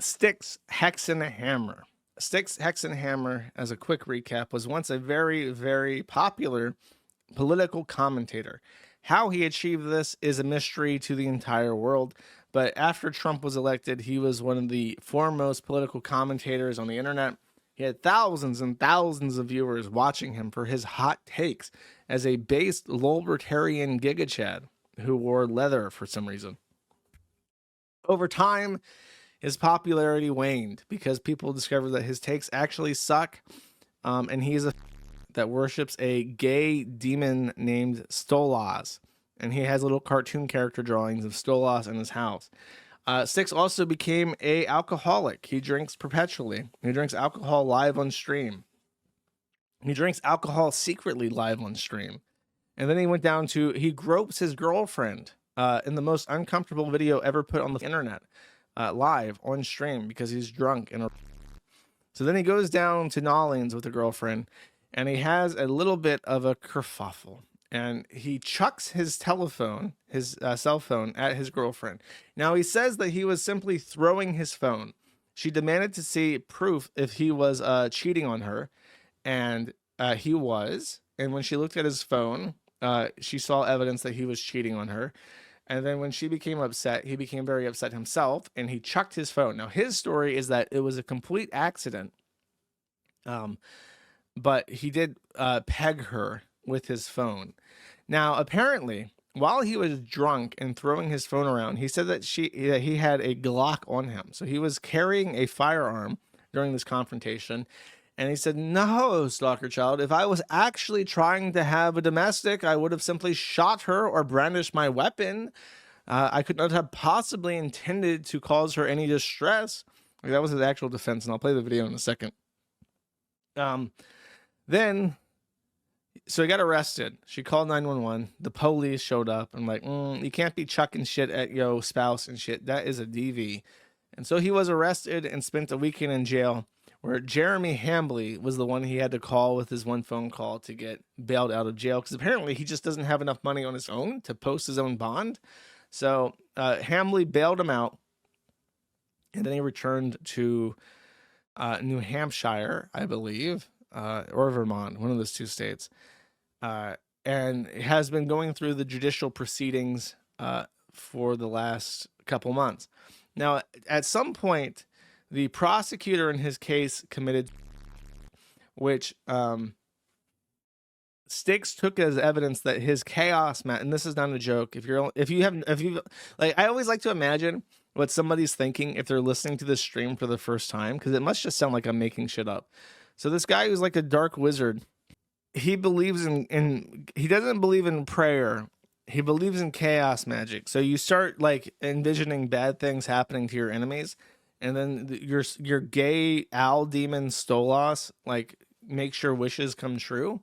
Styxhexenhammer. Styxhexenhammer, as a quick recap, was once a very, very popular political commentator. How he achieved this is a mystery to the entire world. But after Trump was elected, he was one of the foremost political commentators on the internet. He had thousands and thousands of viewers watching him for his hot takes as a based libertarian gigachad who wore leather for some reason. Over time, his popularity waned because people discovered that his takes actually suck, and he's a that worships a gay demon named Stolas, and he has little cartoon character drawings of Stolas in his house. Styx also became a alcoholic. He drinks perpetually. He drinks alcohol live on stream. He drinks alcohol secretly live on stream. And then he went down to, he gropes his girlfriend in the most uncomfortable video ever put on the internet, live on stream because he's drunk. So then he goes down to Nolens with a girlfriend, and he has a little bit of a kerfuffle, and he chucks his telephone, his cell phone, at his girlfriend. Now, he says that he was simply throwing his phone. She demanded to see proof if he was cheating on her, and he was. And when she looked at his phone, she saw evidence that he was cheating on her. And then when she became upset, he became very upset himself, and he chucked his phone. Now, his story is that it was a complete accident. But he did peg her with his phone. Now, apparently, while he was drunk and throwing his phone around, he said that he had a Glock on him. So he was carrying a firearm during this confrontation. And he said, "No, stalker child, if I was actually trying to have a domestic, I would have simply shot her or brandished my weapon. I could not have possibly intended to cause her any distress." Like, that was his actual defense, and I'll play the video in a second. Then, so he got arrested. She called 911. The police showed up and like, you can't be chucking shit at your spouse and shit. That is a DV. And so he was arrested and spent a weekend in jail, where Jeremy Hambley was the one he had to call with his one phone call to get bailed out of jail, because apparently he just doesn't have enough money on his own to post his own bond. So Hambley bailed him out, and then he returned to New Hampshire, I believe, or Vermont, one of those two states, and has been going through the judicial proceedings for the last couple months. Now, at some point, the prosecutor in his case committed, which Styx took as evidence that his chaos and this is not a joke. If you like, I always like to imagine what somebody's thinking if they're listening to this stream for the first time, because it must just sound like I'm making shit up. So this guy who's like a dark wizard, he believes he doesn't believe in prayer. He believes in chaos magic. So you start like envisioning bad things happening to your enemies, and then your gay owl demon Stolas like makes your wishes come true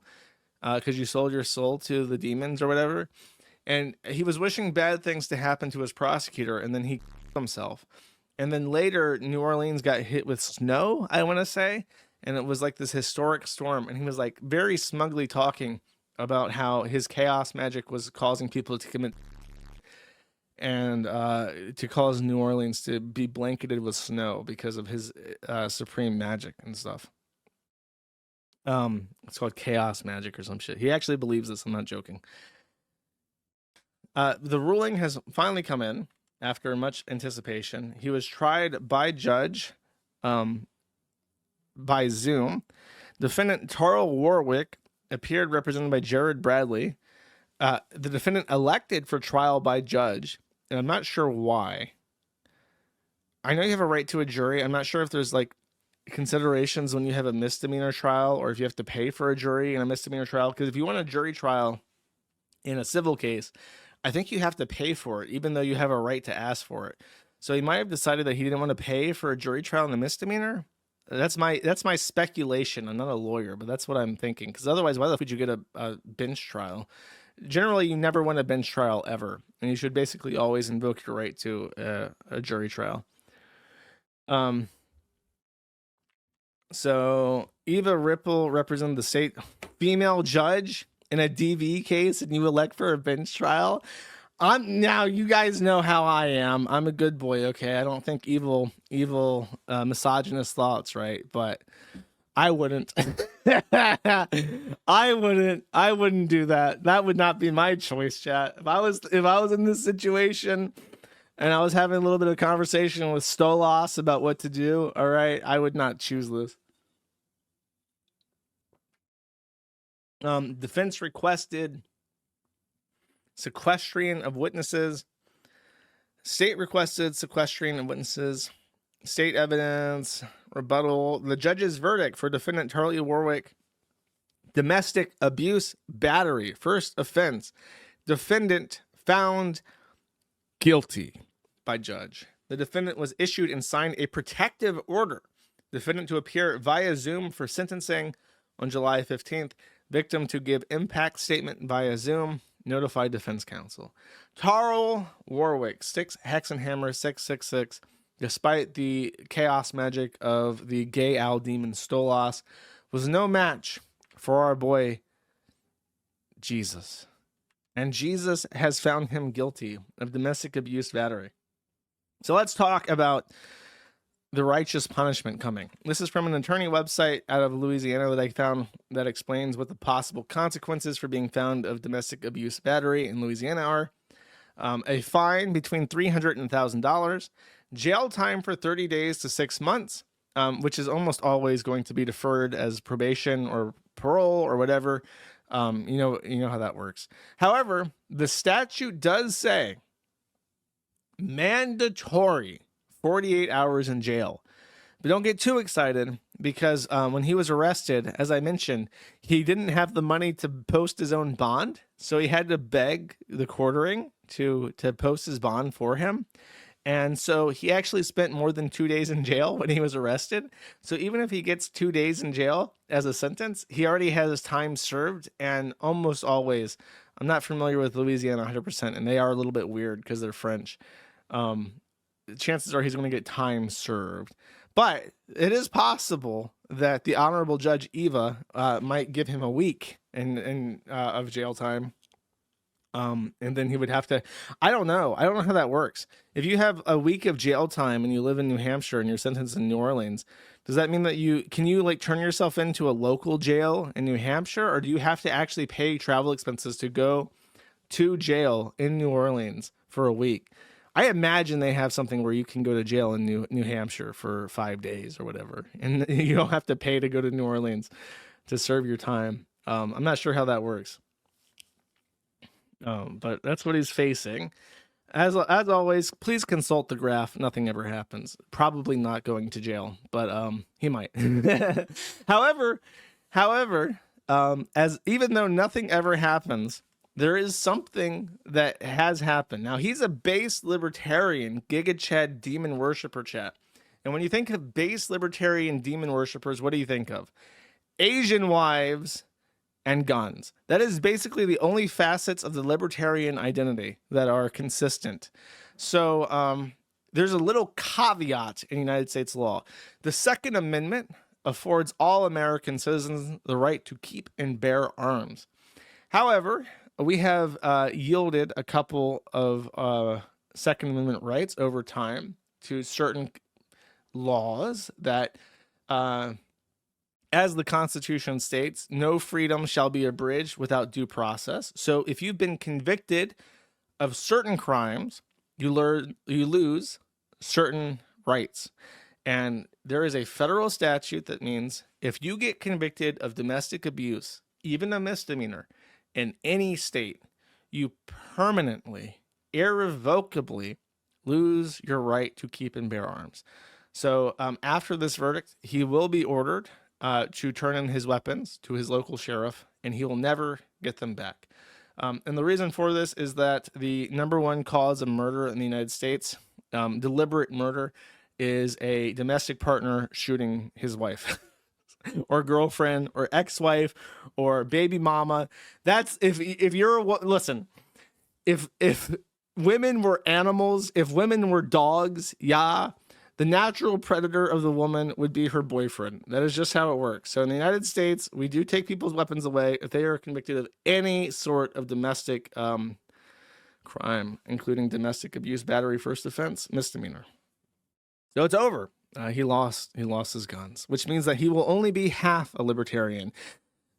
because you sold your soul to the demons or whatever. And he was wishing bad things to happen to his prosecutor, and then he killed himself. And then later, New Orleans got hit with snow, I want to say, and it was like this historic storm, and he was like very smugly talking about how his chaos magic was causing people to commit and to cause New Orleans to be blanketed with snow because of his supreme magic and stuff. It's called chaos magic or some shit. He actually believes this. I'm not joking. The ruling has finally come in after much anticipation. He was tried by judge by Zoom. Defendant Tarl Warwick appeared represented by Jared Bradley. The defendant elected for trial by judge, and I'm not sure why. I know you have a right to a jury. I'm not sure if there's like considerations when you have a misdemeanor trial, or if you have to pay for a jury in a misdemeanor trial. Because if you want a jury trial in a civil case, I think you have to pay for it, even though you have a right to ask for it. So he might have decided that he didn't want to pay for a jury trial in a misdemeanor. That's my speculation. I'm not a lawyer, but that's what I'm thinking. Because otherwise, why the fuck would you get a bench trial? Generally, you never want a bench trial ever, and you should basically always invoke your right to a jury trial. So Eva Ripple represented the state female judge in a DV case, and you elect for a bench trial. Now you guys know how I am. I'm a good boy, okay? I don't think evil misogynist thoughts, right? But I wouldn't. I wouldn't do that. That would not be my choice, chat. If I was in this situation and I was having a little bit of conversation with Stolas about what to do, all right, I would not choose this. Defense requested sequestering of witnesses. State requested sequestering of witnesses. State evidence, rebuttal. The judge's verdict for defendant Charlie Warwick, domestic abuse battery, first offense. Defendant found guilty by judge. The defendant was issued and signed a protective order. Defendant to appear via Zoom for sentencing on July 15th. Victim to give impact statement via Zoom. Notified defense counsel. Charles Warwick, Styxhexenhammer 666. Despite the chaos magic of the gay owl demon Stolas, was no match for our boy Jesus. And Jesus has found him guilty of domestic abuse battery. So let's talk about the righteous punishment coming. This is from an attorney website out of Louisiana that I found that explains what the possible consequences for being found of domestic abuse battery in Louisiana are. A fine between $300 and $1,000, jail time for 30 days to 6 months, which is almost always going to be deferred as probation or parole or whatever. You know how that works. However, the statute does say mandatory 48 hours in jail. But don't get too excited because when he was arrested, as I mentioned, he didn't have the money to post his own bond. So he had to beg the quartering to post his bond for him. And so he actually spent more than 2 days in jail when he was arrested. So even if he gets 2 days in jail as a sentence, he already has his time served. And almost always, I'm not familiar with Louisiana 100%, and they are a little bit weird because they're French. Chances are he's going to get time served. But it is possible that the Honorable Judge Eva might give him a week of jail time. And then he would have to, I don't know how that works. If you have a week of jail time and you live in New Hampshire and you're sentenced in New Orleans, does that mean that can you like turn yourself into a local jail in New Hampshire, or do you have to actually pay travel expenses to go to jail in New Orleans for a week? I imagine they have something where you can go to jail in New Hampshire for 5 days or whatever, and you don't have to pay to go to New Orleans to serve your time. I'm not sure how that works. But that's what he's facing. As always, please consult the graph. Nothing ever happens. Probably not going to jail, but he might. However, as even though nothing ever happens, there is something that has happened. Now, he's a base libertarian, Giga Chad demon worshiper, chat. And when you think of base libertarian demon worshipers, what do you think of? Asian wives and guns. That is basically the only facets of the libertarian identity that are consistent. So there's a little caveat in United States law. The Second Amendment affords all American citizens the right to keep and bear arms. However, we have yielded a couple of Second Amendment rights over time to certain laws that, as the Constitution states, no freedom shall be abridged without due process. So if you've been convicted of certain crimes, you lose certain rights. And there is a federal statute that means if you get convicted of domestic abuse, even a misdemeanor, in any state, you permanently, irrevocably lose your right to keep and bear arms. So after this verdict, he will be ordered to turn in his weapons to his local sheriff, and he will never get them back. And the reason for this is that the number one cause of murder in the United States, deliberate murder, is a domestic partner shooting his wife. Or girlfriend or ex-wife or baby mama. That's if listen, if women were animals, if women were dogs, yeah, the natural predator of the woman would be her boyfriend. That is just how it works. So in the United States, we do take people's weapons away if they are convicted of any sort of domestic crime, including domestic abuse, battery, first offense, misdemeanor. So it's over. He lost his guns, which means that he will only be half a libertarian,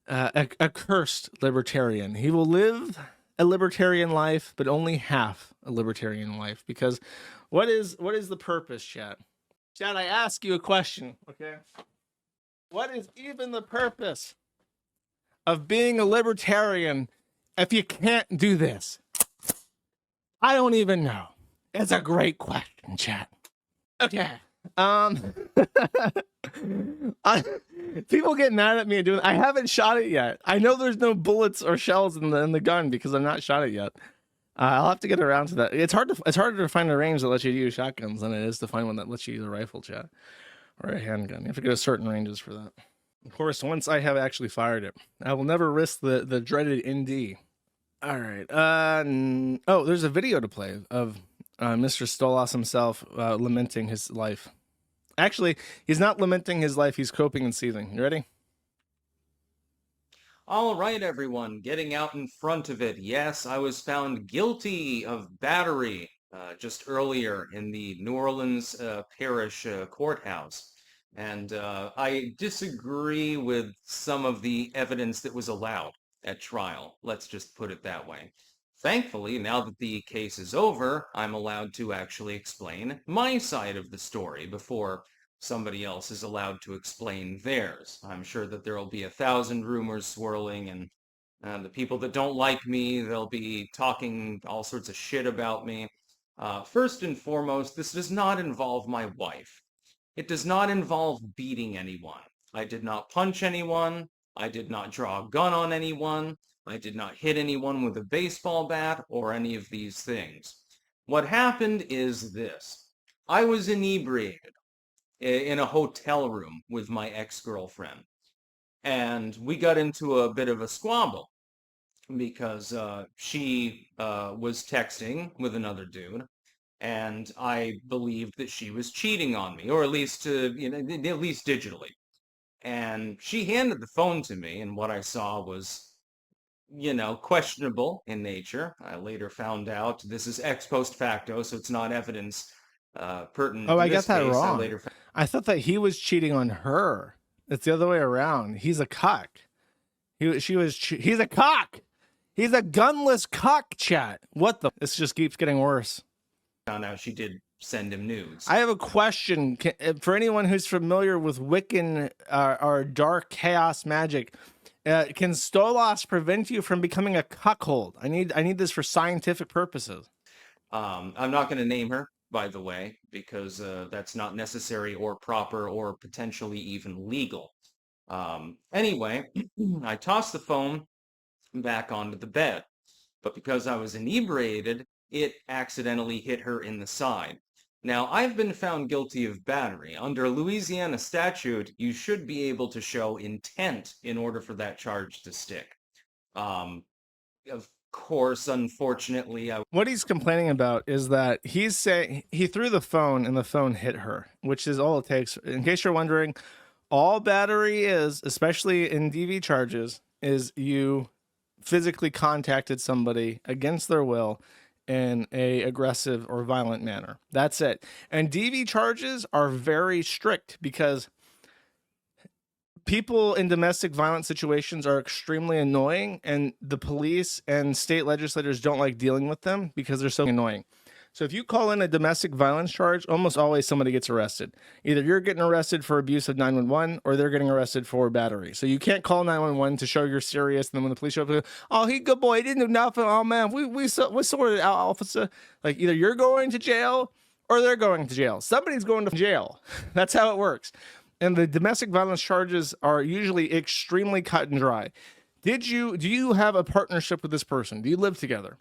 a cursed libertarian. He will live a libertarian life, but only half a libertarian life. Because what is the purpose, chat? Chat, I ask you a question, okay? What is even the purpose of being a libertarian if you can't do this? I don't even know. It's a great question, chat. Okay. People get mad at me and doing. I haven't shot it yet. I know there's no bullets or shells in the gun because I've not shot it yet. I'll have to get around to that. It's harder to find a range that lets you use shotguns than it is to find one that lets you use a rifle, chat, or a handgun. You have to go to certain ranges for that. Of course, once I have actually fired it, I will never risk the dreaded ND. All right. Oh, there's a video to play of Mr. Stolas himself lamenting his life. Actually, he's not lamenting his life. He's coping and seething. You ready? All right, everyone, getting out in front of it. Yes, I was found guilty of battery just earlier in the New Orleans Parish Courthouse. And I disagree with some of the evidence that was allowed at trial. Let's just put it that way. Thankfully, now that the case is over, I'm allowed to actually explain my side of the story before somebody else is allowed to explain theirs. I'm sure that there will be 1,000 rumors swirling, and the people that don't like me, they'll be talking all sorts of shit about me. First and foremost, this does not involve my wife. It does not involve beating anyone. I did not punch anyone. I did not draw a gun on anyone. I did not hit anyone with a baseball bat or any of these things. What happened is this. I was inebriated in a hotel room with my ex-girlfriend. And we got into a bit of a squabble because she was texting with another dude, and I believed that she was cheating on me, or at least, at least digitally. And she handed the phone to me, and what I saw was, questionable in nature. I later found out this is ex post facto, so it's not evidence pertinent Oh, to I this got that case. wrong. I thought that he was cheating on her. It's the other way around. He's a cock. He's a cock. He's a gunless cock, chat. What the? This just keeps getting worse. Found out she did send him nudes. I have a question for anyone who's familiar with Wiccan or dark chaos magic. Can Stolas prevent you from becoming a cuckold? I need this for scientific purposes. I'm not going to name her, by the way, because that's not necessary or proper or potentially even legal. Anyway, I tossed the phone back onto the bed, but because I was inebriated, it accidentally hit her in the side. Now, I've been found guilty of battery. Under Louisiana statute, you should be able to show intent in order for that charge to stick. Of course, unfortunately, what he's complaining about is that he's saying he threw the phone and the phone hit her, which is all it takes. In case you're wondering, all battery is, especially in DV charges, is you physically contacted somebody against their will in a aggressive or violent manner. That's it. And DV charges are very strict because people in domestic violence situations are extremely annoying, and the police and state legislators don't like dealing with them because they're so annoying. So if you call in a domestic violence charge, almost always somebody gets arrested. Either you're getting arrested for abuse of 911 or they're getting arrested for battery. So you can't call 911 to show you're serious. And then when the police show up, oh, he good boy, he didn't do nothing. Oh man, we sorted it out, officer. Like either you're going to jail or they're going to jail. Somebody's going to jail. That's how it works. And the domestic violence charges are usually extremely cut and dry. Do you have a partnership with this person? Do you live together?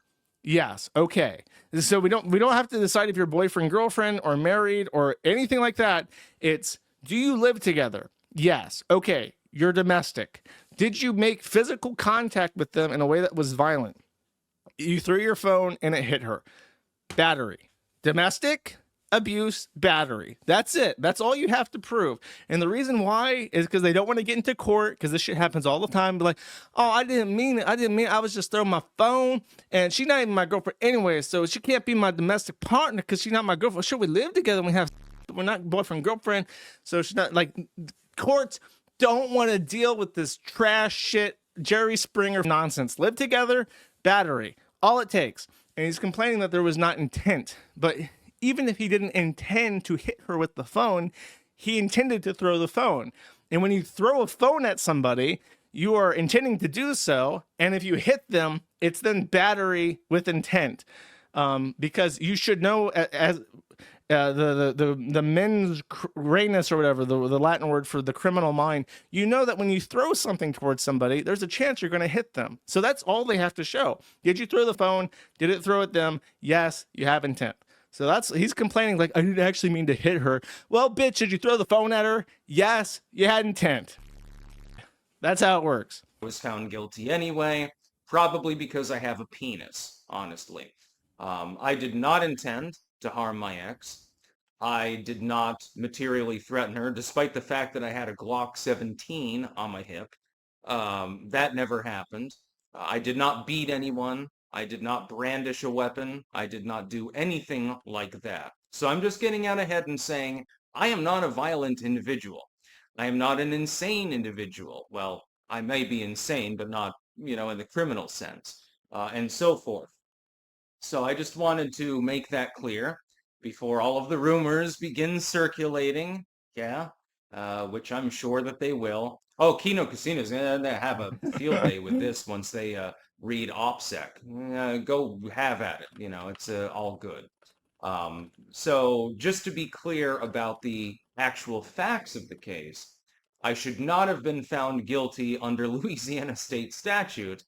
Yes. Okay. So we don't have to decide if you're boyfriend, girlfriend, or married or anything like that. It's, do you live together? Yes. Okay. You're domestic. Did you make physical contact with them in a way that was violent? You threw your phone and it hit her. Battery. Domestic? abuse, battery. That's it. That's all you have to prove. And the reason why is because they don't want to get into court, because this shit happens all the time. Be like, oh, I didn't mean it. I was just throwing my phone, and she's not even my girlfriend anyway, so she can't be my domestic partner because she's not my girlfriend. Sure, we live together and we're not boyfriend, girlfriend, so she's not like, courts don't want to deal with this trash shit, Jerry Springer nonsense. Live together, battery. All it takes. And he's complaining that there was not intent. But even if he didn't intend to hit her with the phone, he intended to throw the phone. And when you throw a phone at somebody, you are intending to do so. And if you hit them, it's then battery with intent. Because you should know, as the mens renus or whatever, the Latin word for the criminal mind, you know that when you throw something towards somebody, there's a chance you're going to hit them. So that's all they have to show. Did you throw the phone? Did it throw at them? Yes, you have intent. So he's complaining like, I didn't actually mean to hit her. Well, bitch, did you throw the phone at her? Yes, you had intent. That's how it works. I was found guilty anyway, probably because I have a penis, honestly. I did not intend to harm my ex. I did not materially threaten her, despite the fact that I had a Glock 17 on my hip. That never happened. I did not beat anyone. I did not brandish a weapon. I did not do anything like that. So I'm just getting out ahead and saying, I am not a violent individual. I am not an insane individual. Well, I may be insane, but not, in the criminal sense, and so forth. So I just wanted to make that clear before all of the rumors begin circulating. Yeah, which I'm sure that they will. Oh, Kino Casinos, they have a field day with this once they read OPSEC. Go have at it. It's all good. So just to be clear about the actual facts of the case, I should not have been found guilty under Louisiana state statute,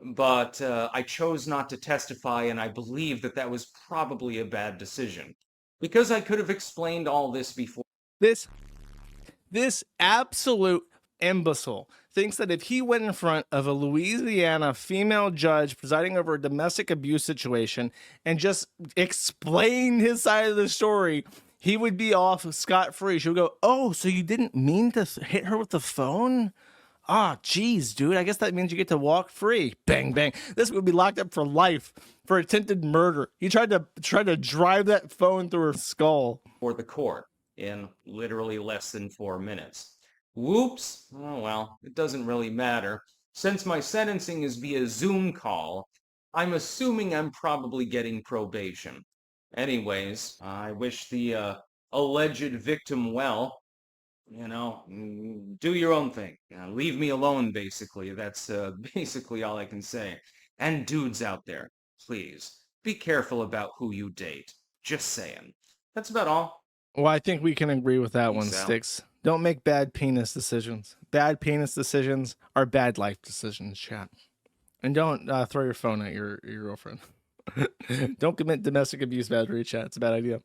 but I chose not to testify, and I believe that was probably a bad decision because I could have explained all this before. This absolute imbecile thinks that if he went in front of a Louisiana female judge presiding over a domestic abuse situation and just explained his side of the story, he would be off scot-free. She would go, oh, so you didn't mean to hit her with the phone? Ah, geez, dude, I guess that means you get to walk free. Bang, bang. This would be locked up for life for attempted murder. He tried to drive that phone through her skull. For the court in literally less than 4 minutes. Whoops. Oh, well, it doesn't really matter. Since my sentencing is via Zoom call, I'm assuming I'm probably getting probation. Anyways, I wish the alleged victim well. Do your own thing. Leave me alone, basically. That's basically all I can say. And dudes out there, please, be careful about who you date. Just saying. That's about all. Well, I think we can agree with that one, Peace out. Styx. Don't make bad penis decisions. Bad penis decisions are bad life decisions, chat. And don't throw your phone at your girlfriend. Don't commit domestic abuse, battery, chat. It's a bad idea.